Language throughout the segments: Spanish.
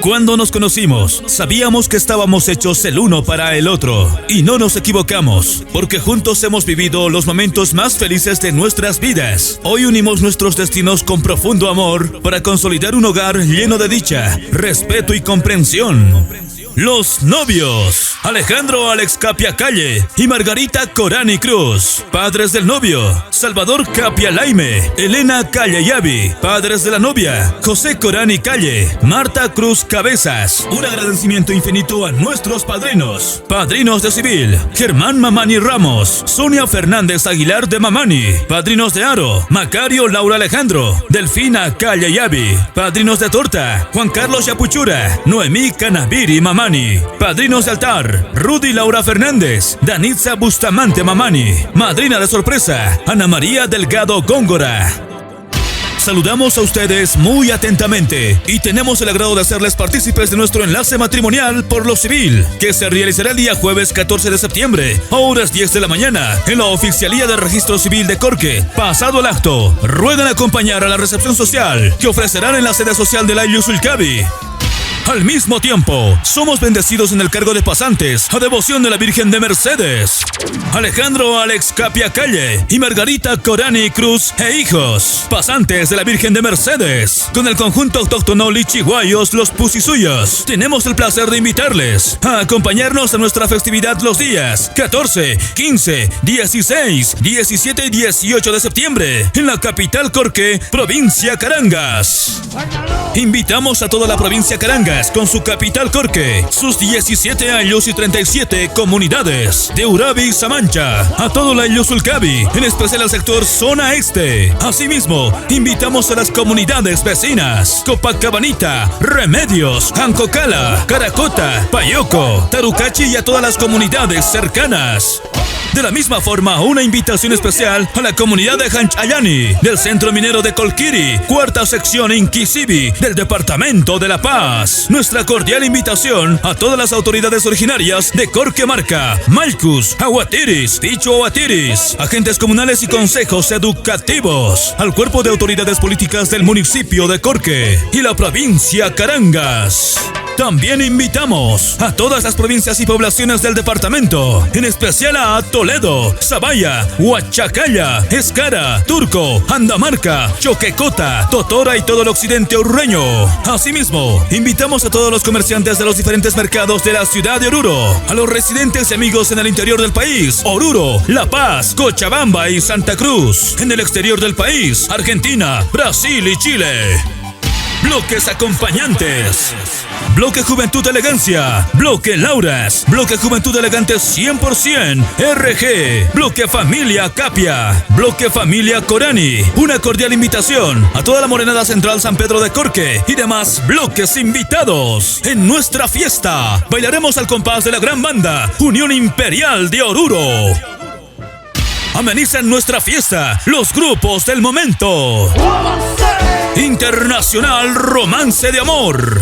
Cuando nos conocimos, sabíamos que estábamos hechos el uno para el otro. Y no nos equivocamos, porque juntos hemos vivido los momentos más felices de nuestras vidas. Hoy unimos nuestros destinos con profundo amor para consolidar un hogar lleno de dicha, respeto y comprensión. Los novios, Alejandro Alex Capia Calle y Margarita Corani Cruz. Padres del novio, Salvador Capia Laime, Elena Calle Yavi. Padres de la novia, José Corani Calle, Marta Cruz Cabezas. Un agradecimiento infinito a nuestros padrinos. Padrinos de civil, Germán Mamani Ramos, Sonia Fernández Aguilar de Mamani. Padrinos de aro, Macario Laura Alejandro, Delfina Calle Yavi. Padrinos de torta, Juan Carlos Yapuchura, Noemí Canaviri Mamani. Padrinos de altar, Rudy Laura Fernández, Danitza Bustamante Mamani. Madrina de sorpresa, Ana María Delgado Góngora. Saludamos a ustedes muy atentamente y tenemos el agrado de hacerles partícipes de nuestro enlace matrimonial por lo civil, que se realizará el día jueves 14 de septiembre, a horas 10 de la mañana, en la Oficialía de Registro Civil de Corque. Pasado el acto, ruegan acompañar a la recepción social que ofrecerán en la sede social de la Yusulcabi. Al mismo tiempo, somos bendecidos en el cargo de pasantes a devoción de la Virgen de Mercedes. Alejandro Alex Capia Calle y Margarita Corani Cruz e hijos, pasantes de la Virgen de Mercedes. Con el conjunto autóctono Lichiguayos Los Pusisuyos, tenemos el placer de invitarles a acompañarnos a nuestra festividad los días 14, 15, 16, 17 y 18 de septiembre en la capital Corque, provincia Carangas. Invitamos a toda la provincia Carangas con su capital Corque, sus 17 años y 37 comunidades de Urabi y Samancha, a todo la Yusulcabi, en especial al sector Zona Este. Asimismo, invitamos a las comunidades vecinas Copacabanita, Remedios, Ancocala, Caracota, Payoco, Tarucachi y a todas las comunidades cercanas. De la misma forma, una invitación especial a la comunidad de Hanchayani, del Centro Minero de Colquiri, cuarta sección Inquisibi, del Departamento de La Paz. Nuestra cordial invitación a todas las autoridades originarias de Corquemarca, Malcus, Aguatiris, Ticho Aguatiris, agentes comunales y consejos educativos, al cuerpo de autoridades políticas del municipio de Corque y la provincia Carangas. También invitamos a todas las provincias y poblaciones del departamento, en especial a Toledo, Zabaya, Huachacalla, Escara, Turco, Andamarca, Choquecota, Totora y todo el occidente urreño. Asimismo, invitamos a todos los comerciantes de los diferentes mercados de la ciudad de Oruro, a los residentes y amigos en el interior del país, Oruro, La Paz, Cochabamba y Santa Cruz, en el exterior del país, Argentina, Brasil y Chile. Bloques acompañantes: Bloque Juventud Elegancia, Bloque Lauras, Bloque Juventud Elegante 100% RG, Bloque Familia Capia, Bloque Familia Corani. Una cordial invitación a toda la Morenada Central San Pedro de Corque y demás bloques invitados. En nuestra fiesta bailaremos al compás de la gran banda Unión Imperial de Oruro. Amenizan nuestra fiesta los grupos del momento: Internacional Romance de Amor,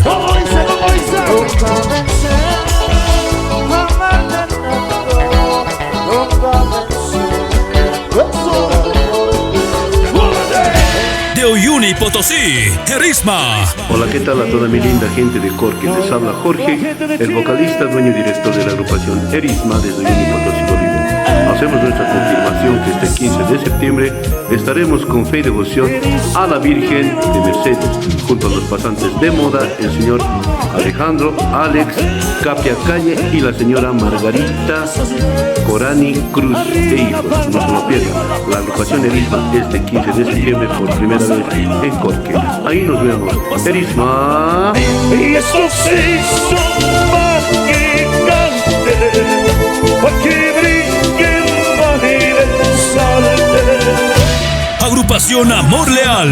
de Uyuni Potosí, Erisma. Hola, ¿qué tal a toda mi linda gente de Corque? Les habla Jorge, el vocalista, dueño y director de la agrupación Erisma desde Uyuni Potosí, Bolivia. Hacemos nuestra confirmación que este 15 de septiembre estaremos con fe y devoción a la Virgen de Mercedes, junto a los pasantes de moda, el señor Alejandro Alex Capia Calle y la señora Margarita Corani Cruz e hijos. No se lo pierdan, la agrupación Erisma este 15 de septiembre por primera vez en Corque. Ahí nos vemos. Erisma. Y eso se hizo para que cante, para que brille el baile salte. Agrupación Amor Leal.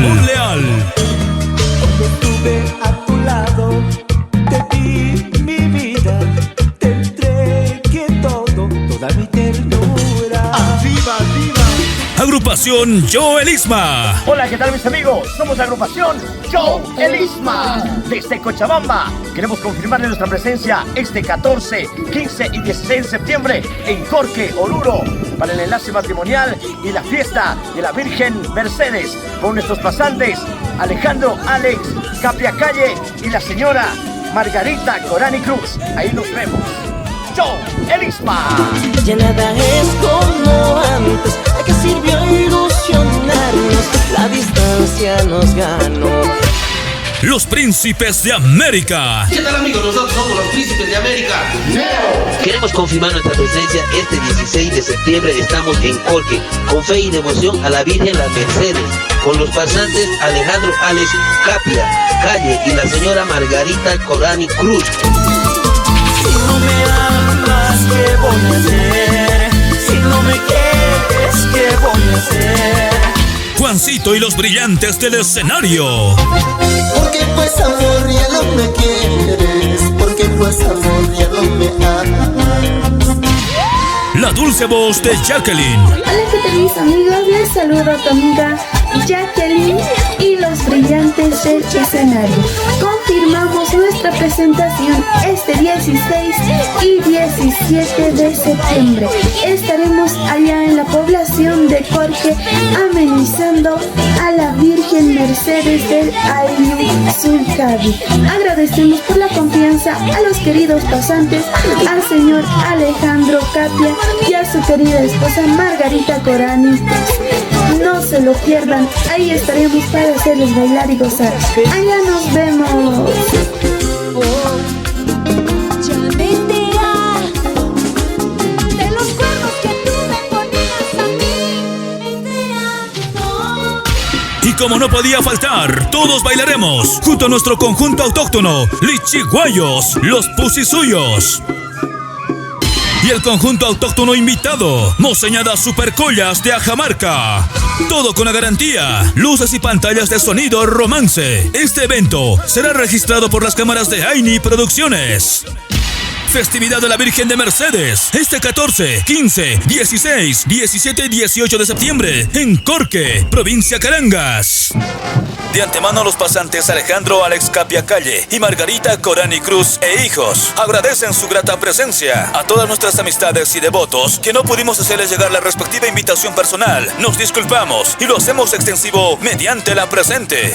Estuve a tu lado, te di mi vida, te entregué todo, toda mi ternura. ¡Viva, viva! Agrupación Yo Elisma. Hola, ¿qué tal mis amigos? Somos la agrupación Yo Elisma desde Cochabamba. Queremos confirmarle nuestra presencia este 14, 15 y 16 de septiembre en Corque, Oruro, para el enlace matrimonial y la fiesta de la Virgen Mercedes con nuestros pasantes Alejandro Alex Capia Calle y la señora Margarita Corani Cruz. Ahí nos vemos. Yo, el Isma. Ya nada es como antes, ¿a qué sirvió ilusionarnos? La distancia nos ganó. Los Príncipes de América. ¿Qué tal, amigos? Nosotros somos los Príncipes de América. Queremos confirmar nuestra presencia este 16 de septiembre. Estamos en Corque, con fe y devoción a la Virgen Las Mercedes, con los pasantes Alejandro Alex Capia Calle y la señora Margarita Corani Cruz. Si no me amas, ¿qué voy a hacer? Si no me quieres, ¿qué voy a hacer? Juancito y los brillantes del escenario. Porque pues amor ya no me quieres, porque pues amor ya no me amas. La dulce voz de Jacqueline. Hola, ¿qué tal, mis amigos? Les saludo a tu amiga Jacqueline y los brillantes del escenario. Confirmamos nuestra presentación este 16 y 17 de septiembre. Estaremos allá en la población de Corque amenizando a la Virgen Mercedes del Ayllu Sulcavi. Agradecemos por la confianza a los queridos pasantes, al señor Alejandro Capia y a su querida esposa Margarita Corani. No se lo pierdan, ahí estaremos para hacerles bailar y gozar. Allá nos vemos. Ya me enteré de los cuernos que tú me ponías a mí. Y como no podía faltar, todos bailaremos junto a nuestro conjunto autóctono, Lichiguayos, los Pusisuyos. Y el conjunto autóctono invitado, Moseñada Supercollas de Ajamarca. Todo con la garantía, luces y pantallas de sonido Romance. Este evento será registrado por las cámaras de Aini Producciones. Festividad de la Virgen de Mercedes, este 14, 15, 16, 17 y 18 de septiembre, en Corque, provincia Carangas. De antemano, los pasantes Alejandro Alex Capia Calle y Margarita Corani Cruz e hijos agradecen su grata presencia. A todas nuestras amistades y devotos que no pudimos hacerles llegar la respectiva invitación personal, nos disculpamos y lo hacemos extensivo mediante la presente.